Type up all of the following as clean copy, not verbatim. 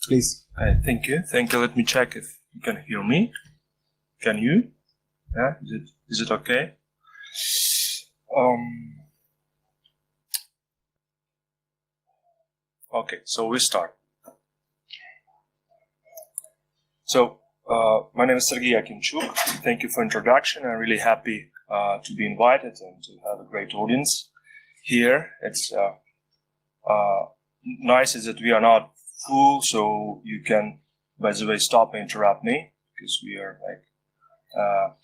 Please. Thank you. Let me check if you can hear me. Can you? Yeah. Is it okay? Okay. So we start. So my name is Sergiy Yakymchuk. Thank you for introduction. I'm really happy to be invited and to have a great audience here. It's nice is that we are not full, so you can, by the way, stop and interrupt me because we are like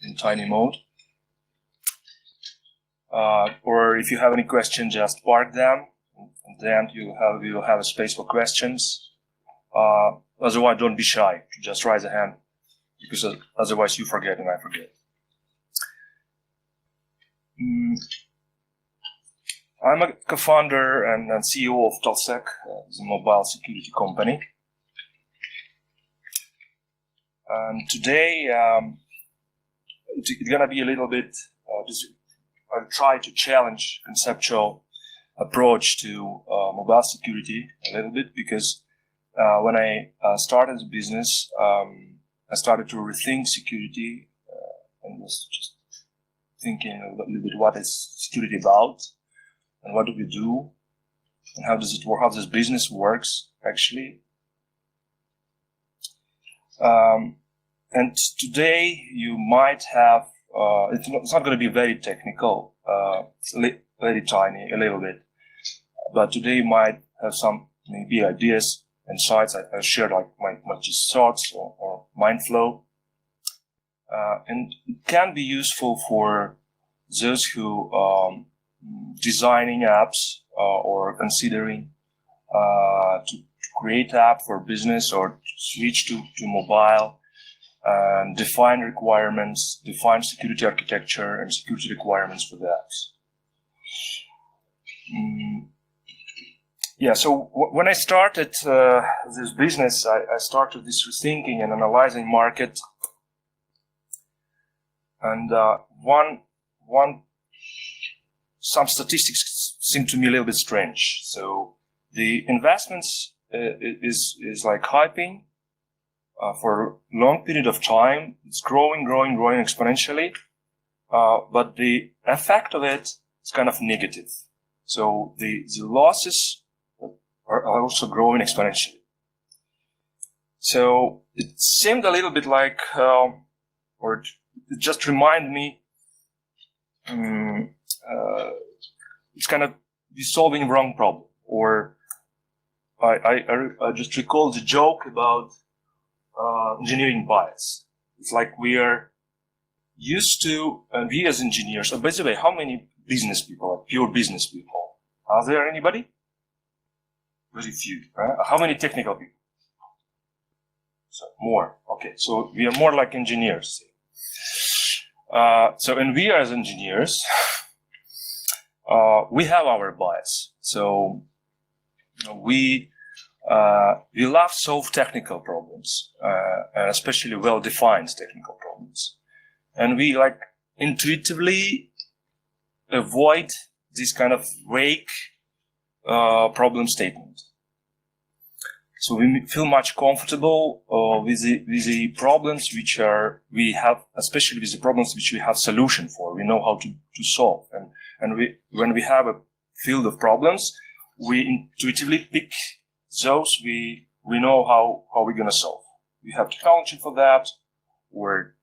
in tiny mode. Or if you have any questions, just park them. At the end, you will have a space for questions. Otherwise, don't be shy. Just raise a hand because otherwise you forget and I forget. I'm a co-founder and CEO of Telsec, the mobile security company. And today, it's going to be a little bit, I'll try to challenge conceptual approach to mobile security a little bit because when I started the business, I started to rethink security and was just thinking a little bit what is security about and what do we do and how does it work, how this business works actually. And today you might have, it's not going to be very technical, it's very tiny, a little bit, but today you might have some maybe ideas, insights. I shared like my just thoughts or mind flow, and it can be useful for those who designing apps or considering to create app for business or switch to mobile and define requirements, define security architecture and security requirements for the apps. Yeah, so when I started this business, I started this rethinking and analyzing market. And some statistics seem to me a little bit strange. So the investments is like hyping for a long period of time. It's growing exponentially. But the effect of it is kind of negative. So the losses are also growing exponentially. So it seemed a little bit like, or it just reminded me, it's kind of solving wrong problem. Or I just recall the joke about engineering bias. It's like we are used to, we as engineers, by the way, how many business people, pure business people? Are there anybody? Very few. How many technical people? So more. Okay, so we are more like engineers. And we as engineers, we have our bias. So we love solve technical problems, and especially well-defined technical problems, and we like intuitively avoid this kind of vague problem statement. So we feel much comfortable with the problems which we have, especially with the problems which we have solution for. We know how to solve, and when we have a field of problems, we intuitively pick those we know how we're gonna solve. We have technology for that, where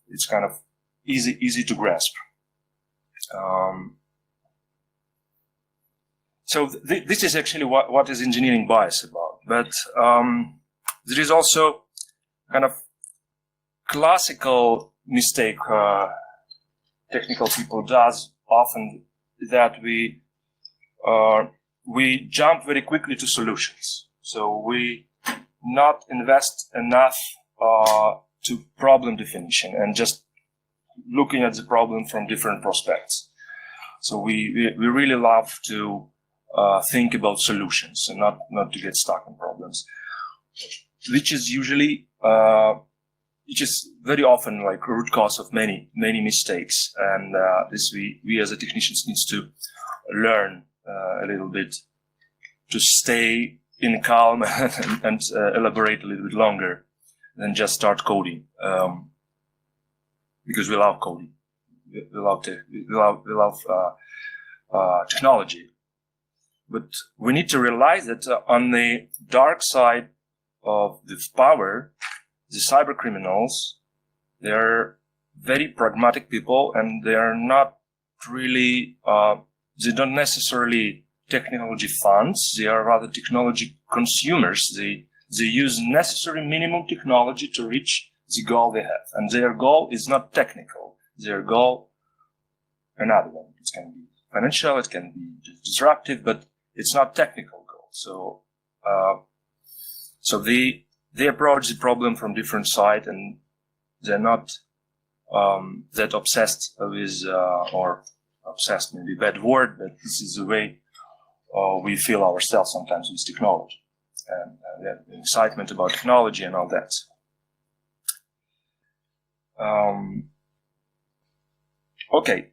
it's kind of easy to grasp. So this is actually what is engineering bias about. But there is also kind of classical mistake technical people does often, that we jump very quickly to solutions. So we not invest enough to problem definition and just looking at the problem from different prospects. So we really love to think about solutions and not to get stuck in problems, which is usually which is very often like a root cause of many mistakes. And this we as a technicians needs to learn a little bit to stay in calm and elaborate a little bit longer than just start coding, because we love coding. We love technology. But we need to realize that on the dark side of the power, the cyber criminals, they're very pragmatic people, and they are not really, they don't necessarily technology funds. They are rather technology consumers. They use necessary minimum technology to reach the goal they have. And their goal is not technical. Their goal, another one. It can be financial, it can be disruptive, but it's not technical goal. So they approach the problem from different side, and they're not that obsessed with, or obsessed may be a bad word, but this is the way we feel ourselves sometimes with technology, and the excitement about technology and all that. Okay.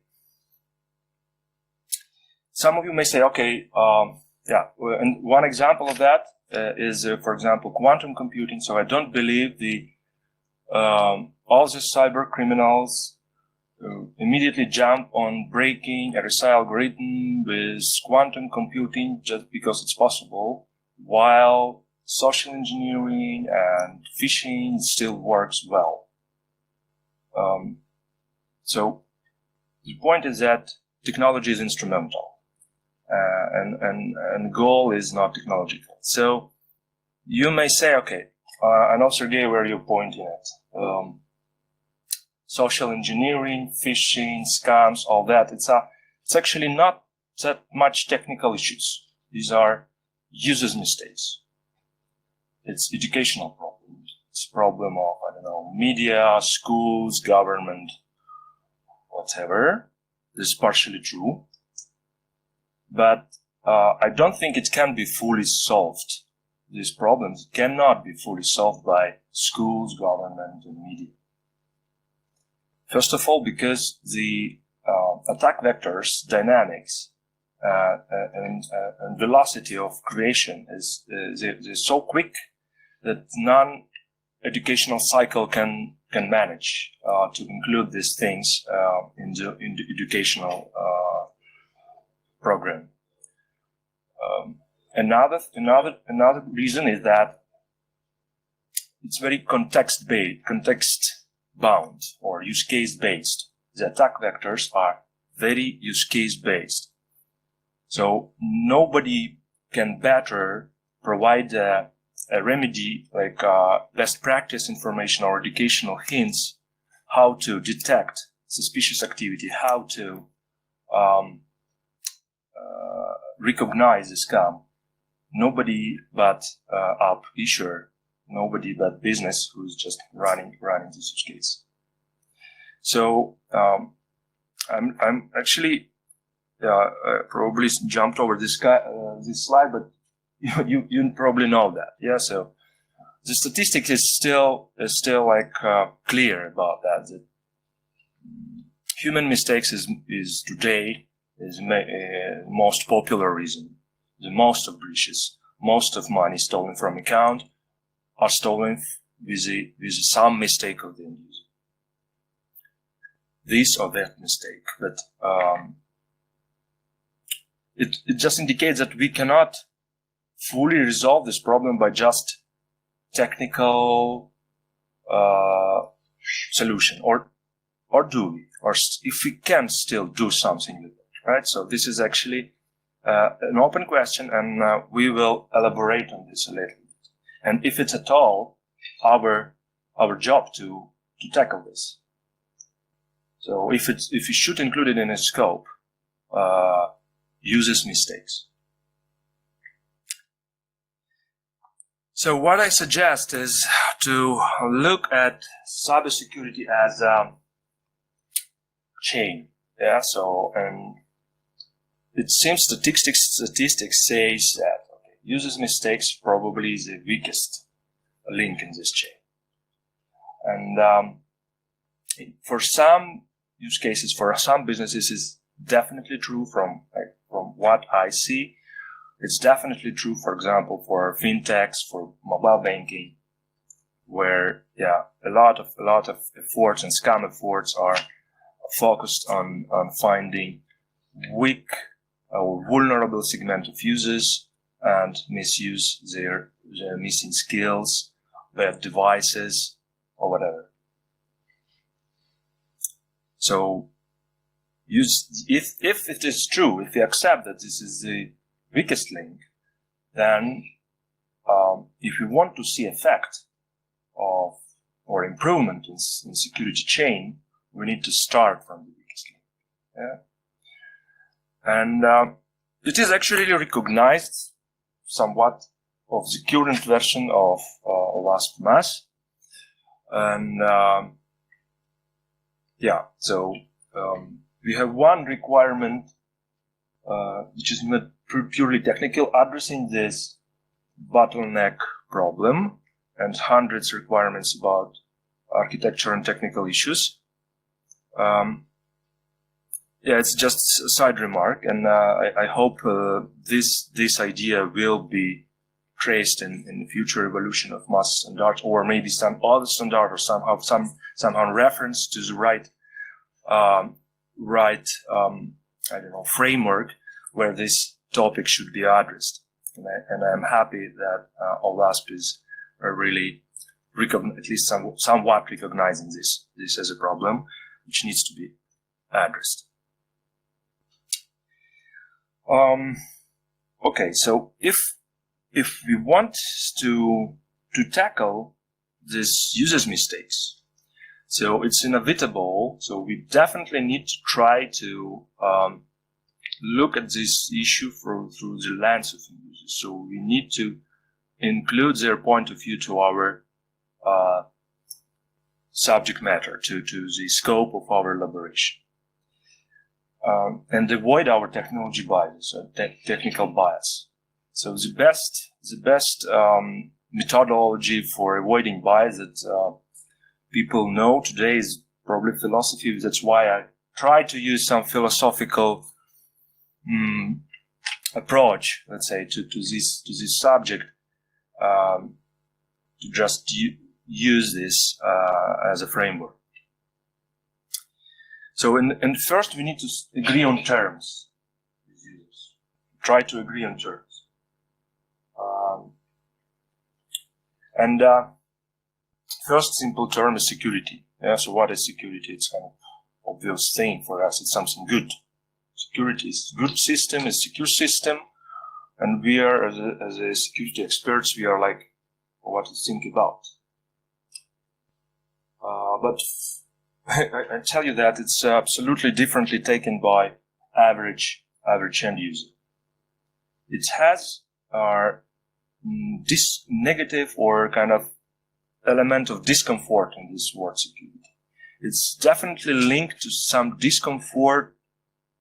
Some of you may say, okay, and one example of that is, for example, quantum computing. So I don't believe all the cyber criminals immediately jump on breaking RSI algorithm with quantum computing just because it's possible, while social engineering and phishing still works well. So the point is that technology is instrumental, and goal is not technological. So you may say, okay, I know, Sergiy, where you're pointing at. Social engineering, phishing, scams, all that. It's actually not that much technical issues. These are users' mistakes. It's educational problems. It's a problem of, I don't know, media, schools, government, whatever. This is partially true. But I don't think it can be fully solved. These problems cannot be fully solved by schools, government, and media. First of all, because the attack vectors, dynamics, and velocity of creation is they're so quick that non-educational cycle can manage to include these things in the educational program. Another reason is that it's very context bound or use case based. The attack vectors are very use case based. So nobody can better provide a remedy like best practice information or educational hints how to detect suspicious activity, how to recognize the scam. Nobody but app issuer, nobody but business who's just running this use case. So I'm actually probably jumped over this slide, but you probably know that. Yeah. So the statistic is still like clear about that. That human mistakes is today most popular reason. The most of breaches, most of money stolen from account are stolen with some mistake of the end user. This or that mistake, but it just indicates that we cannot fully resolve this problem by just technical solution, or do we? Or if we can still do something with it, right? So this is actually an open question, and we will elaborate on this a little bit. And if it's at all our job to tackle this. So if you should include it in a scope, uses mistakes. So what I suggest is to look at cybersecurity as a chain. Yeah. So it seems statistics says that users mistakes probably is the weakest link in this chain. And for some use cases, for some businesses, is definitely true from what I see. It's definitely true, for example, for fintechs, for mobile banking, where a lot of efforts and scam efforts are focused on finding weak or vulnerable segment of users and misuse their missing skills, bad devices, or whatever. So, if it is true, if we accept that this is the weakest link, then if we want to see effect of or improvement in security chain, we need to start from the weakest link. Yeah? And it is actually recognized somewhat of the current version of OWASP mass. And so we have one requirement which is not purely technical, addressing this bottleneck problem, and hundreds of requirements about architecture and technical issues. It's just a side remark, and I hope this idea will be traced in the future evolution of mass standards, or maybe some other standard, or somehow reference to the right framework where this topic should be addressed. And I'm happy that OWASP is really at least somewhat recognizing this as a problem which needs to be addressed. Okay, so if we want to tackle these users' mistakes, so it's inevitable. So we definitely need to try to look at this issue through the lens of the users. So we need to include their point of view to our subject matter, to the scope of our elaboration. And avoid our technology bias, technical bias. So the best methodology for avoiding bias that people know today is probably philosophy. That's why I try to use some philosophical approach, let's say, to this subject, to just use this as a framework. So, and first we need to agree on terms. Try to agree on terms. First simple term is security. Yeah. So what is security? It's kind of obvious thing for us. It's something good. Security is a good system, a secure system, and we are as a security experts, we are like, what to think about. But I tell you that it's absolutely differently taken by average end user. It has this negative or kind of element of discomfort in this word security. It's definitely linked to some discomfort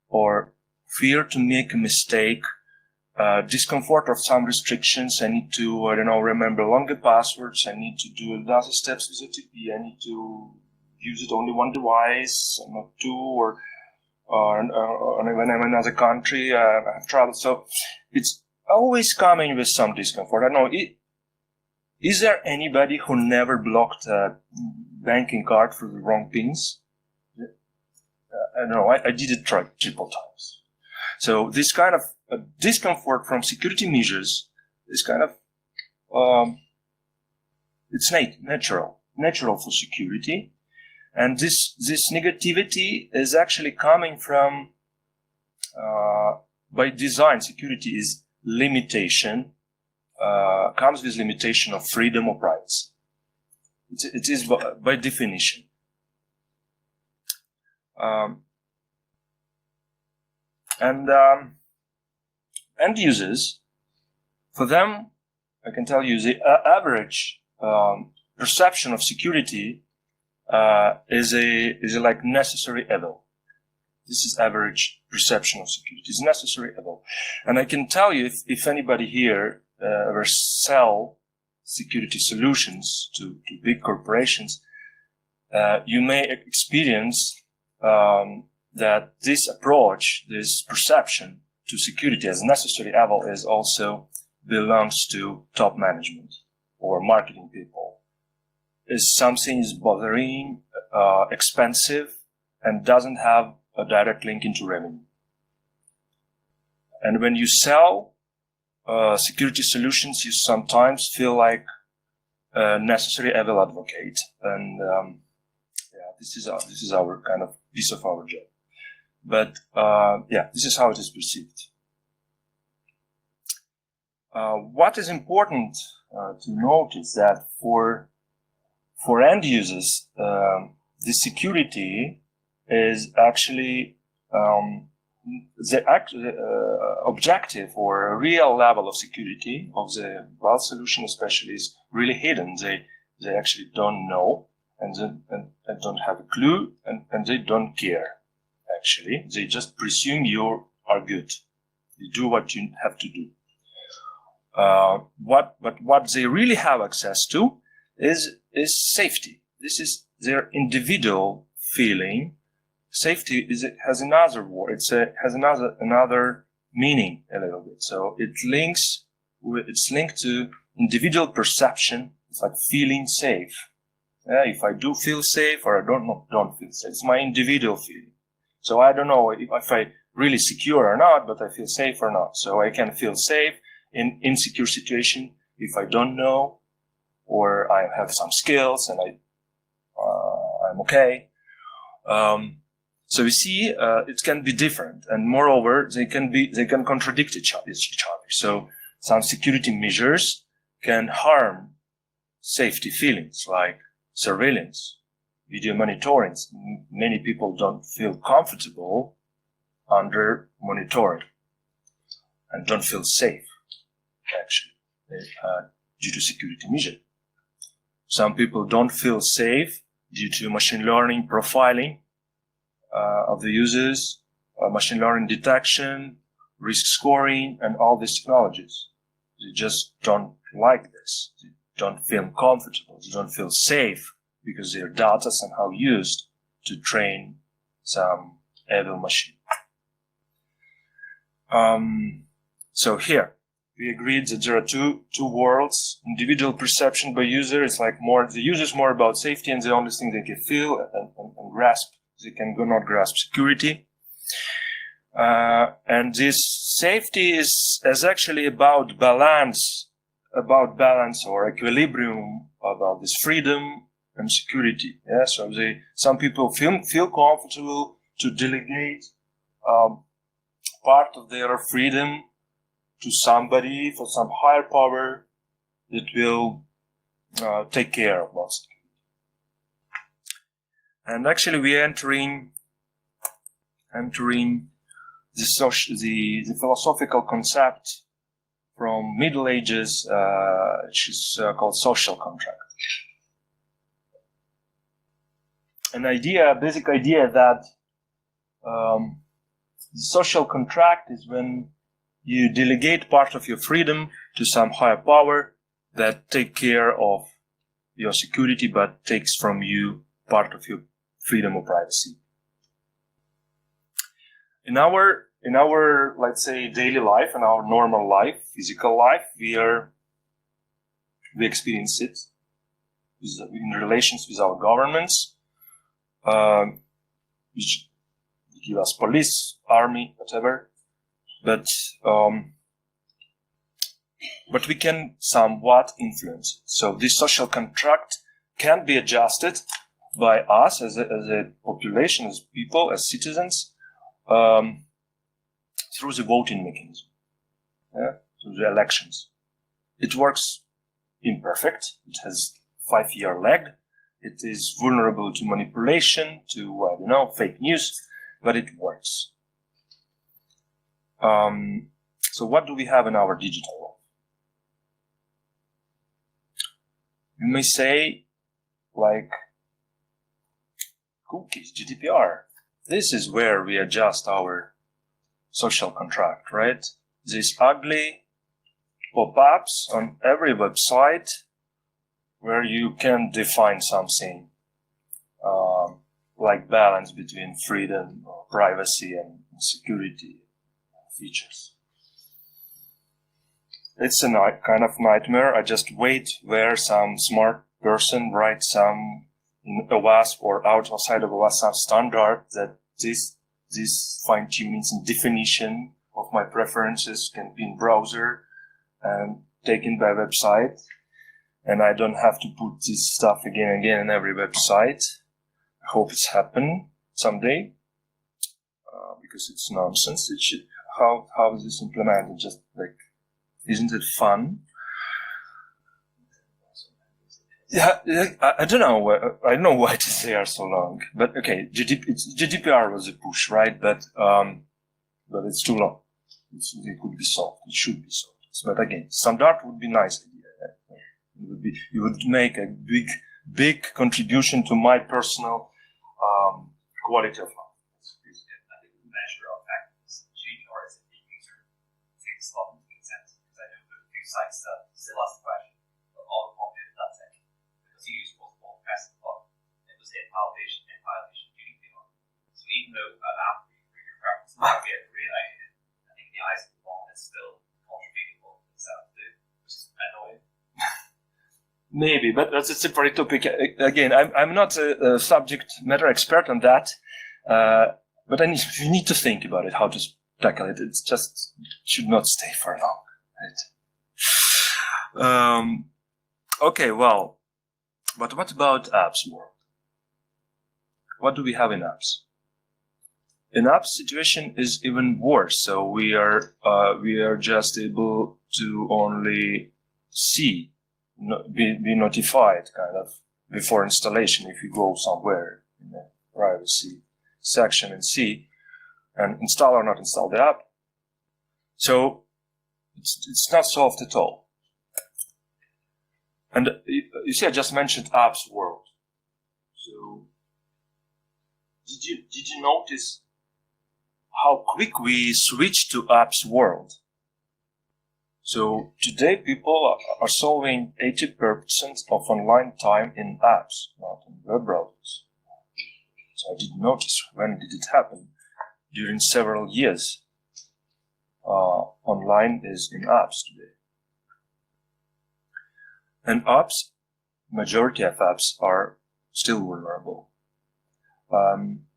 or fear to make a mistake, discomfort of some restrictions. I need to, remember longer passwords. I need to do other steps with OTP. I need to use it only one device, not two, or when I'm in another country, I have travel. So it's always coming with some discomfort. I don't know. Is there anybody who never blocked a banking card for the wrong pins? I don't know. I did it triple times. So this kind of discomfort from security measures is kind of it's natural for security, and this negativity is actually coming from by design. Security is limitation, comes with limitation of freedom or privacy. It is by definition. And end users, for them, I can tell you the average perception of security is a like necessary evil. This is average perception of security. It's necessary evil. And I can tell you, if anybody here ever sell security solutions to big corporations, you may experience that this approach, this perception, to security as necessary evil is also belongs to top management or marketing people. Is something is bothering, expensive, and doesn't have a direct link into revenue. And when you sell security solutions, you sometimes feel like a necessary evil advocate, and this is our kind of piece of our job. But this is how it is perceived. What is important to note is that for end users, the security is actually the objective or a real level of security of the cloud solution, especially, is really hidden. They actually don't know and don't have a clue, and they don't care. Actually, they just presume you are good. You do what you have to do. But what they really have access to is safety. This is their individual feeling. Safety has another word. Has another meaning a little bit. So it's linked to individual perception. It's like feeling safe. If I do feel safe or I don't feel safe, it's my individual feeling. So I don't know if I really secure or not, but I feel safe or not. So I can feel safe in insecure situation if I don't know, or I have some skills and I'm okay. So you see, it can be different, and moreover, they can contradict each other. So some security measures can harm safety feelings, like surveillance, video monitoring. Many people don't feel comfortable under monitoring and don't feel safe, actually, due to security measure. Some people don't feel safe due to machine learning profiling of the users, machine learning detection, risk scoring, and all these technologies. They just don't like this. They don't feel comfortable. They don't feel safe because their data somehow used to train some evil machine. So here we agreed that there are two worlds. Individual perception by user is like the user is more about safety, and the only thing they can feel and grasp. They can not grasp security. And this safety is actually about balance or equilibrium, about this freedom and security. Yeah, so some people feel comfortable to delegate part of their freedom to somebody, for some higher power that will take care of us. And actually, we are entering the philosophical concept from Middle Ages, which is called social contract. Basic idea that the social contract is when you delegate part of your freedom to some higher power that take care of your security, but takes from you part of your freedom or privacy. In our let's say daily life, in our normal life, physical life, we experience it in relations with our governments, which give us police, army, whatever. But we can somewhat influence it. So this social contract can be adjusted by us as a population, as people, as citizens, through the voting mechanism, through the elections. It works imperfect. It has 5-year lag. It is vulnerable to manipulation, to fake news, but it works. So what do we have in our digital world? You may say, like, cookies, GDPR. This is where we adjust our social contract, right? These ugly pop-ups on every website where you can define something like balance between freedom, privacy, and security, features. It's a kind of nightmare. I just wait where some smart person writes some OWASP or outside of OWASP some standard that this fine-tunings and definition of my preferences can be in browser and taken by website, and I don't have to put this stuff again and again in every website. I hope it's happen someday, because it's nonsense. It should. How is this implemented? Just like, isn't it fun? Yeah, I don't know. I don't know why it is there so long. But okay, GDPR was a push, right? But it's too long. It could be solved. It should be solved. But again, standard would be nice idea. It would make a big contribution to my personal quality of life. I think the measure of factors change or is it the user takes long to consent? Because I know there are a few sites that still ask the question, but all the copy of that tech, because you use multiple press the button, it was in violation GDPR. So even though an app for your preference might be a great idea, I think the eyes of the law is still contributing what it's out to do, which is annoying. Maybe, but that's a separate topic. Again, I'm not a subject matter expert on that, but you need to think about it, how to tackle it. It just should not stay for long, right? Okay, well, but what about apps world? What do we have in apps? In apps, situation is even worse. So we are just able to only see, be notified kind of before installation if you go somewhere in the privacy section and see and install or not install the app. So it's not solved at all. And you see, I just mentioned apps world. So did you notice how quick we switched to apps world? So today people are solving 80% of online time in apps, not in web browsers. So I didn't notice when did it happen. During several years, online is in apps today. And apps, majority of apps are still vulnerable.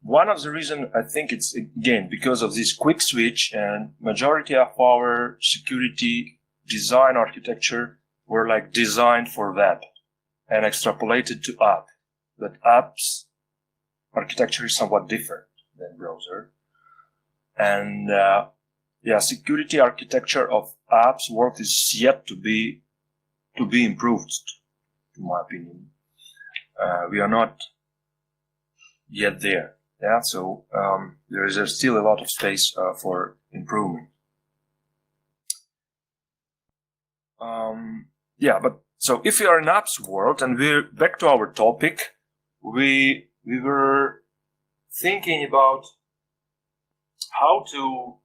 One of the reasons, I think it's again because of this quick switch, and majority of our security design architecture were like designed for web and extrapolated to app. But apps architecture is somewhat different than browser. And security architecture of apps work is yet to be improved, in my opinion. We are not yet there. Yeah, so there is still a lot of space for improvement. But so if we are in apps world, and we're back to our topic, we were thinking about how to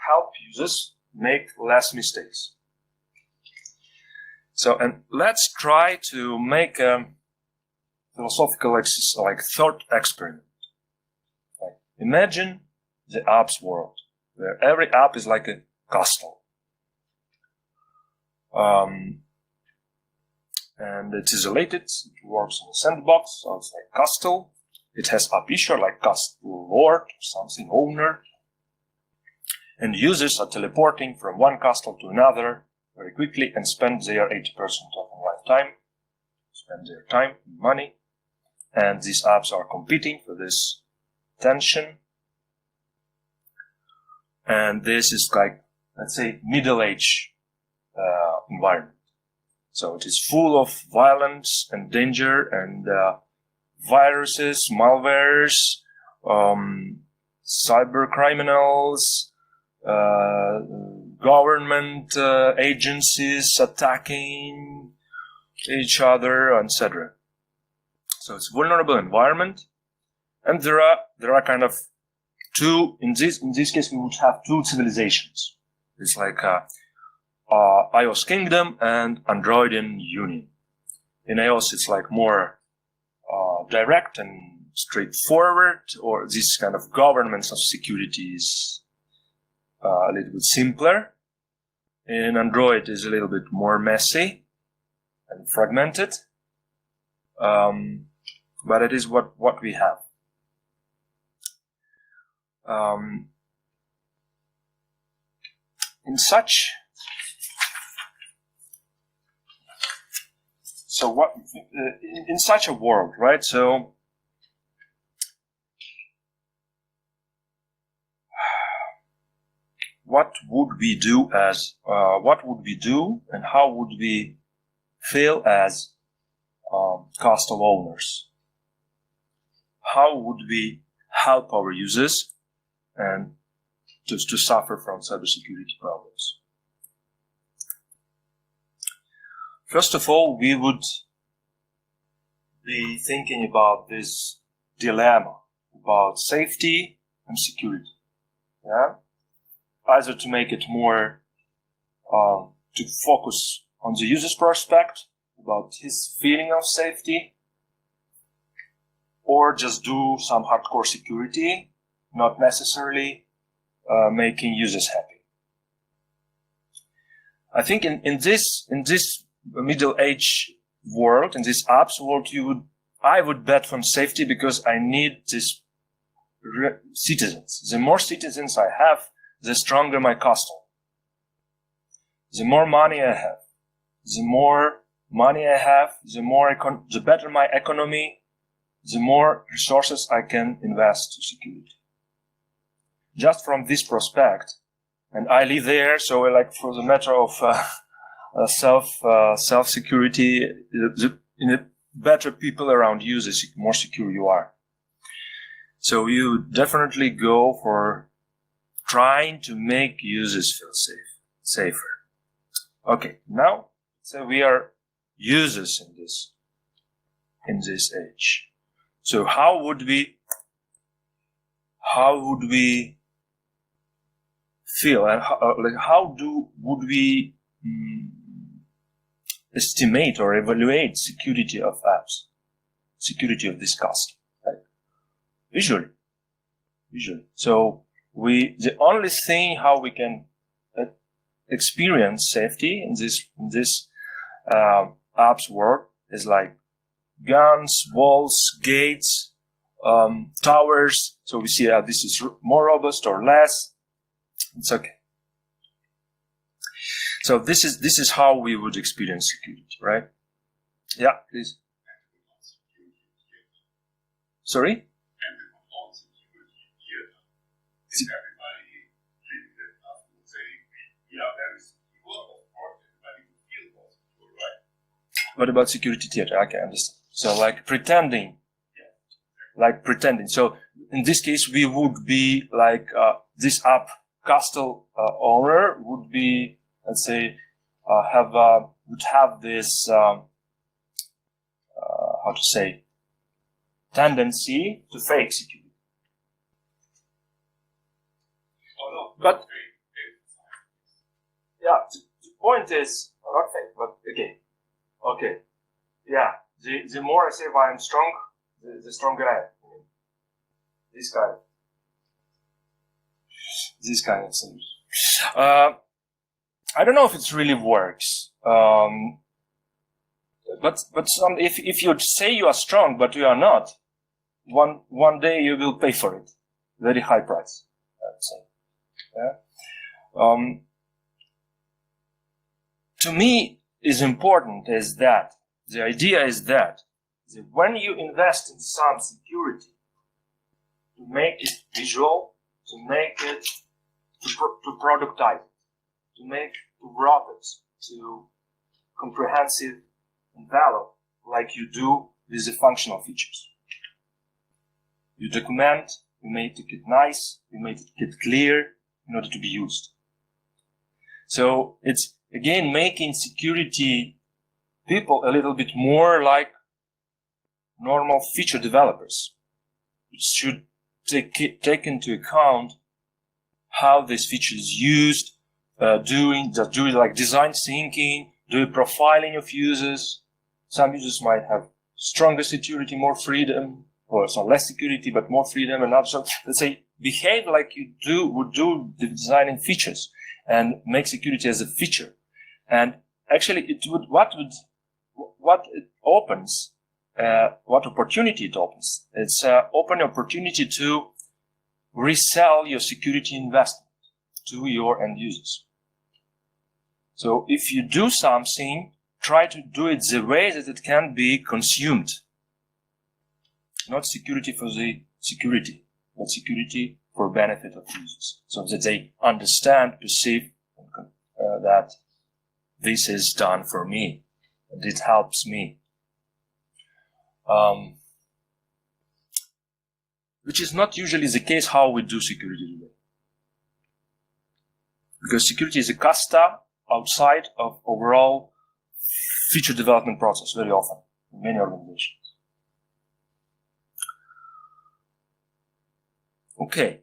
help users make less mistakes. So, and let's try to make a philosophical exercise, like thought experiment. Like, imagine the apps world, where every app is like a castle. And it's isolated, it works in a sandbox, so it's like castle. It has app issuer, like castle lord, or something, owner. And users are teleporting from one castle to another very quickly and spend their 80% of online time, spend their time, money. And these apps are competing for this attention. And this is like, let's say, middle-age environment. So it is full of violence and danger and viruses, malwares, cyber criminals, government agencies attacking each other, etc. So it's a vulnerable environment, and there are kind of two. In this case, we would have two civilizations. It's like iOS Kingdom and Androidian Union. In iOS, it's like more direct and straightforward, or this kind of governance of security is a little bit simpler. In Android is a little bit more messy and fragmented. But it is what we have. In such a world, right? So what would we do and how would we feel as Castle owners? How would we help our users and to suffer from cybersecurity problems? First of all, we would be thinking about this dilemma about safety and security. Yeah? Either to make it more, to focus on the user's prospect, about his feeling of safety, or just do some hardcore security, not necessarily making users happy. I think in this middle age world, in this apps world, I would bet on safety because I need these citizens. The more citizens I have, the stronger my castle. The more money I have, the better my economy, the more resources I can invest to security. Just from this prospect, and I live there, so like for the matter of self-security, the better people around you, the more secure you are. So you definitely go for trying to make users feel safer. Okay, now, so we are users in this age. So how would we feel, and would we estimate or evaluate security of apps, security of this custom, right? Visually. So the only thing how we can experience safety in this apps world is like guns, walls, gates, towers. So we see this is more robust or less. It's okay. So this is how we would experience security, right? Yeah, please. Sorry? What about security theater? Okay, I understand. So like pretending. So in this case, we would be like this app castle owner would be, let's say, would have this how to say, tendency to fake security. But yeah, the point is not fake, but okay, yeah. The more I say I am strong, the stronger I am. This kind of thing. I don't know if it really works. But if you say you are strong but you are not, one day you will pay for it, very high price, I would say. Yeah. To me, is important is that the idea is that when you invest in some security, to make it visual, to make it to productize it, to make to wrap it to comprehensive and valid, like you do with the functional features. You document, you make it nice, you make it clear in order to be used. So it's again making security people a little bit more like normal feature developers. It should take into account how this feature is used, doing like design thinking, doing profiling of users. Some users might have stronger security, more freedom, or some less security but more freedom, and others. So let's say behave like you would do the designing features and make security as a feature. And actually, what it opens, what opportunity it opens? It's open opportunity to resell your security investment to your end users. So if you do something, try to do it the way that it can be consumed. Not security for the security, but security for benefit of users, so that they understand, perceive that this is done for me, and it helps me. Which is not usually the case how we do security today. Because security is a casta outside of overall feature development process very often in many organizations. Okay.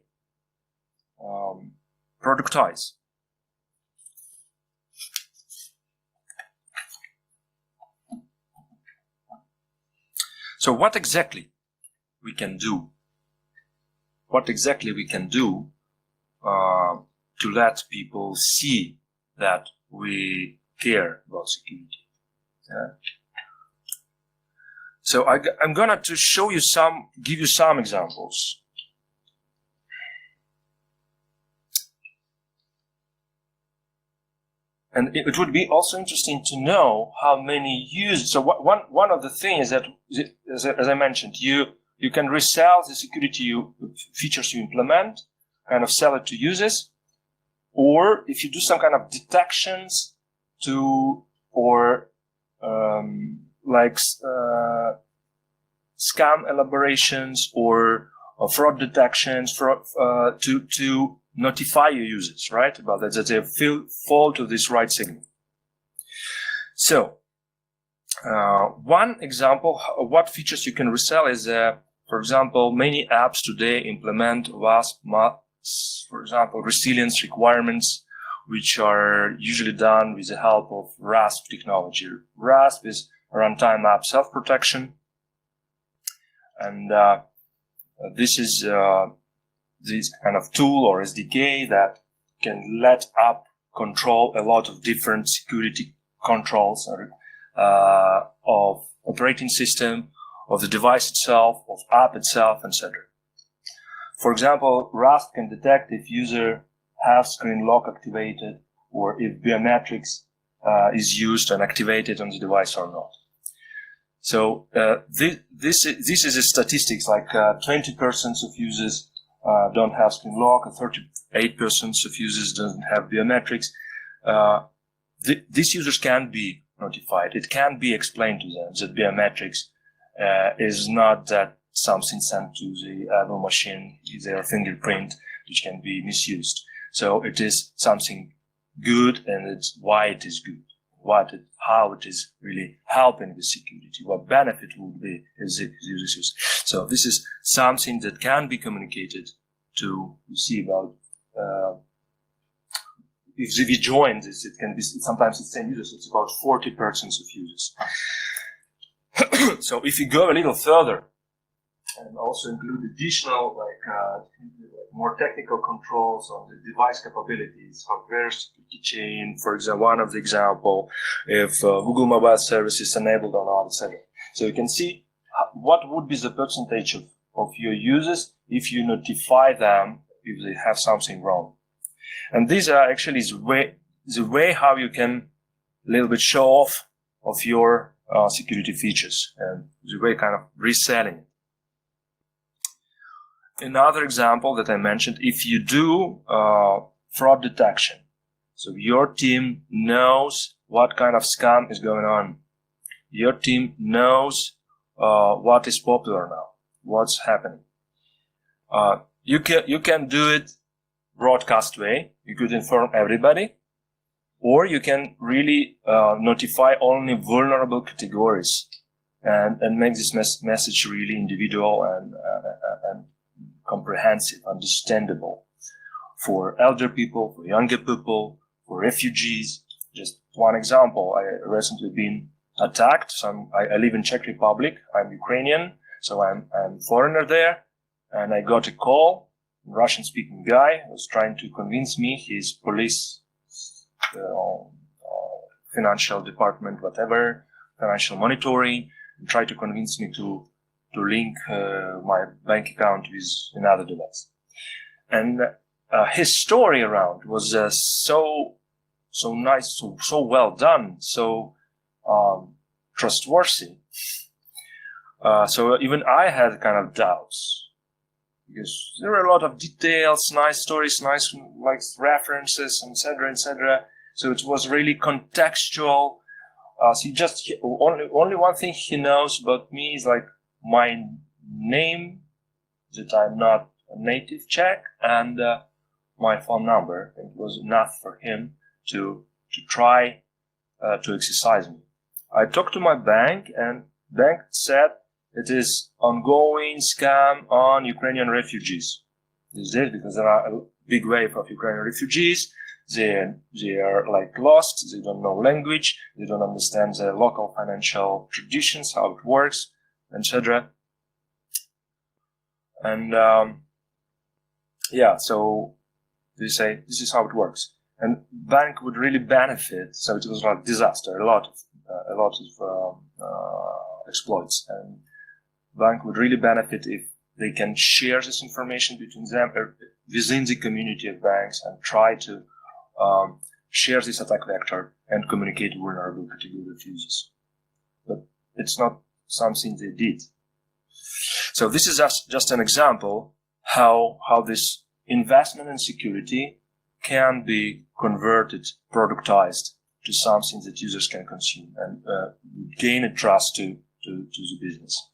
Productize. So what exactly we can do? What exactly we can do to let people see that we care about security? So I'm gonna to show you give you some examples. And it would be also interesting to know how many users. So one of the things that, as I mentioned, you can resell the security features you implement, kind of sell it to users, or if you do some kind of detections or scam elaborations or fraud detections to notify your users, right, about that they fall to this right signal. So, one example of what features you can resell is, for example, many apps today implement OWASP, for example, resilience requirements, which are usually done with the help of RASP technology. RASP is runtime app self-protection, and this is this kind of tool or SDK that can let app control a lot of different security controls of operating system, of the device itself, of app itself, etc. For example, RASP can detect if user has screen lock activated or if biometrics is used and activated on the device or not. So this is a statistics, like 20% of users don't have screen lock, and 38% of users don't have biometrics. These users can be notified. It can be explained to them that biometrics is not that something sent to the Apple machine, their fingerprint, which can be misused. So it is something good, and it's why it is good, how it is really helping with security, what benefit would be as the users use. So this is something that can be communicated to see about. If we join this, it can be sometimes the same users. It's about 40% of users. So if you go a little further and also include additional, more technical controls on the device capabilities, hardware security chain, for example, one of the example, if Google Mobile Service is enabled or not, etc. So you can see what would be the percentage of your users if you notify them if they have something wrong. And these are actually the way how you can a little bit show off of your security features, and the way kind of reselling it. Another example that I mentioned, if you do fraud detection, so your team knows what kind of scam is going on. Your team knows what is popular now, what's happening. You can do it broadcast way. You could inform everybody, or you can really notify only vulnerable categories and make this message really individual and comprehensive, understandable for elder people, for younger people, for refugees. Just one example, I recently been attacked. I live in Czech Republic. I'm Ukrainian, so I'm foreigner there, and I got a call Russian-speaking guy, was trying to convince me, his police, financial department, whatever, financial monitoring, and tried to convince me to link my bank account with another device. And his story around was so nice, so well done, so trustworthy. So even I had kind of doubts, because there were a lot of details, nice stories, nice like references, etc., etc. So it was really contextual. So only one thing he knows about me is like my name, that I'm not a native Czech, and my phone number. It was enough for him to try to exercise me. I talked to my bank, and bank said it is ongoing scam on Ukrainian refugees. This is because there are a big wave of Ukrainian refugees. They are like lost. They don't know language. They don't understand the local financial traditions, how it works, etc. And so they say this is how it works, and bank would really benefit. So it was like disaster, a lot of exploits, and bank would really benefit if they can share this information between them within the community of banks and try to share this attack vector and communicate vulnerability with users. But it's not something they did. So this is just an example how this investment in security can be converted, productized to something that users can consume and gain a trust to the business.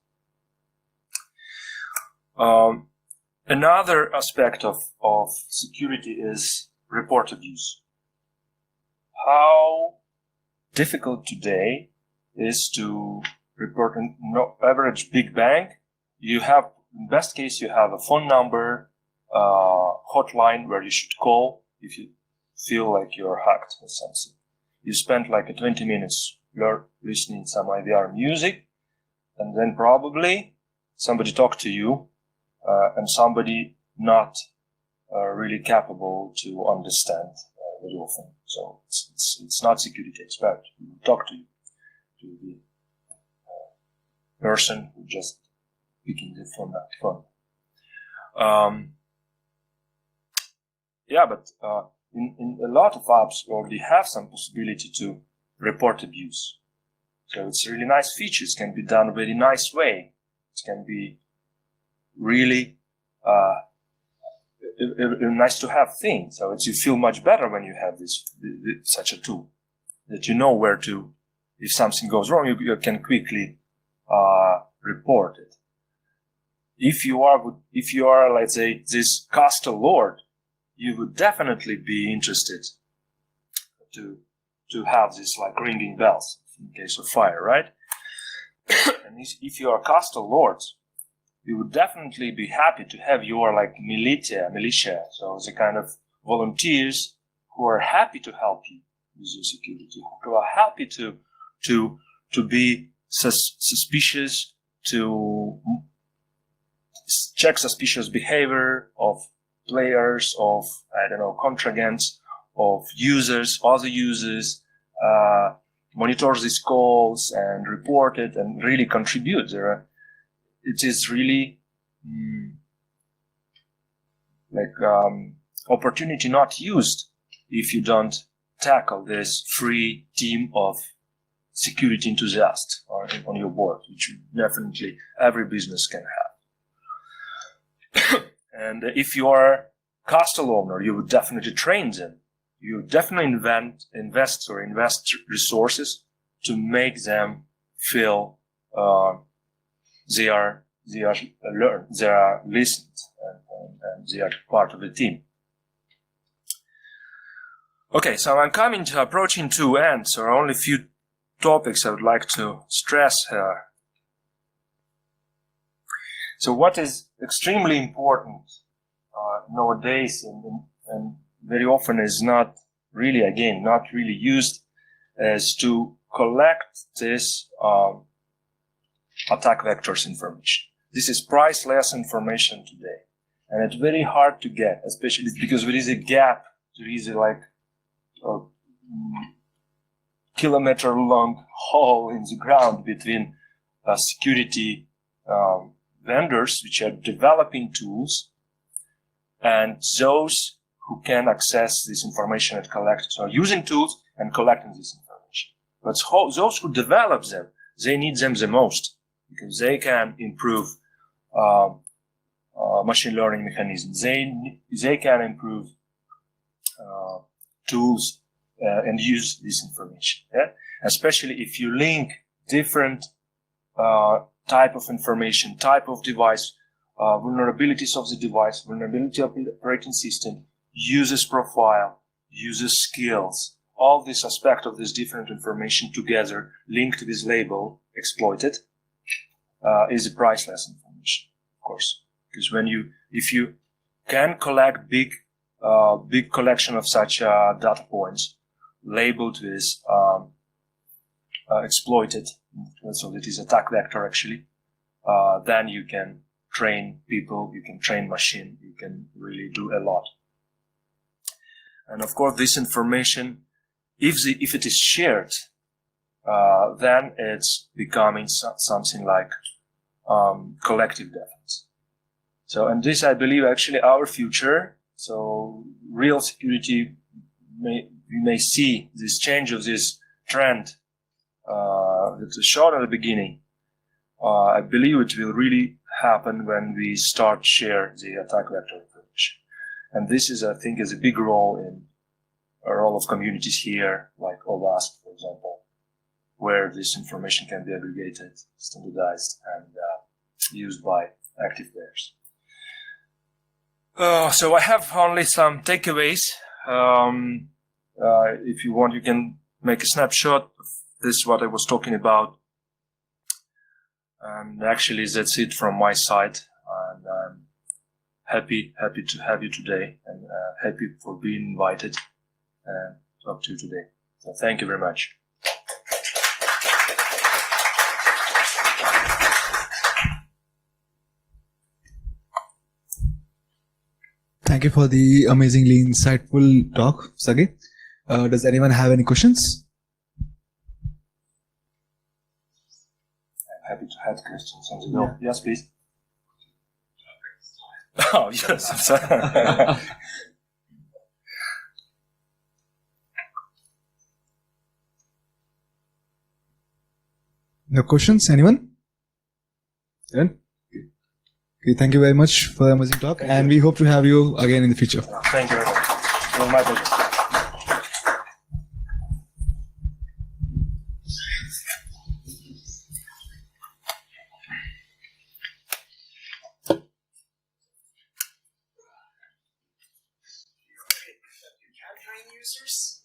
Another aspect of security is report abuse. How difficult today is to report an average big bank. You have, in best case, you have a phone number, hotline where you should call if you feel like you're hacked or something. You spend like 20 minutes listening some IVR music, and then probably somebody talked to you, and somebody not really capable to understand very often. So it's not security expert who will talk to you, to the person who just picking the phone up. But in a lot of apps we already have some possibility to report abuse. So it's a really nice feature. It can be done in a very nice way. It can be really nice to have thing. So you feel much better when you have such a tool, that you know where to, if something goes wrong, you can quickly report it. If you are, let's say, this castle lord, you would definitely be interested to have this like ringing bells in case of fire, right? And if you are castle lords, you would definitely be happy to have your like militia, so the kind of volunteers who are happy to help you with your security, who are happy to be suspicious, to check suspicious behavior of players, of, contragents, of users, other users, monitor these calls and report it and really contribute. It is really opportunity not used if you don't tackle this free team of security enthusiasts on your board, which definitely every business can have. And if you are castle owner, you would definitely train them. You definitely invest resources to make them feel they are learned, they are listened, and they are part of the team. Okay, so I'm approaching to ends. There are only a few topics I would like to stress here. So what is extremely important nowadays and very often is not really used, is to collect this attack vectors information. This is priceless information today. and it's very hard to get, especially because there is a gap. There is a kilometer-long hole in the ground between security vendors, which are developing tools, and those who can access this information and collect, so using tools and collecting this information. But those who develop them, they need them the most, because they can improve machine learning mechanisms. They can improve tools and use this information. Yeah? Especially if you link different type of information, type of device, vulnerabilities of the device, vulnerability of the operating system, user's profile, user skills, all this aspect of this different information together, linked to this label, exploited, is a priceless information, of course. Because if you can collect big collection of such data points labeled with exploited, so that is attack vector actually, then you can train people, you can train machine, you can really do a lot. And of course, this information, if it is shared, then it's becoming something like collective defense. So, and this, I believe, actually our future. So, real security, we may see this change of this trend that was shown at the beginning. I believe it will really happen when we start share the attack vector information. And this is, I think, is a big role in a role of communities here, like OWASP, for example, where this information can be aggregated, standardized, and used by active players. So I have only some takeaways. If you want, you can make a snapshot of this, what I was talking about. And actually, that's it from my side. And I'm happy to have you today, and happy for being invited and talk to you today. So thank you very much. Thank you for the amazingly insightful talk, Sergiy. Does anyone have any questions? I'm happy to have questions on the go. Yes, please. Oh, yes. No questions? Anyone? Anyone? Okay, thank you very much for the amazing talk, and we hope to have you again in the future. Thank you very much. It was my pleasure. You can train users.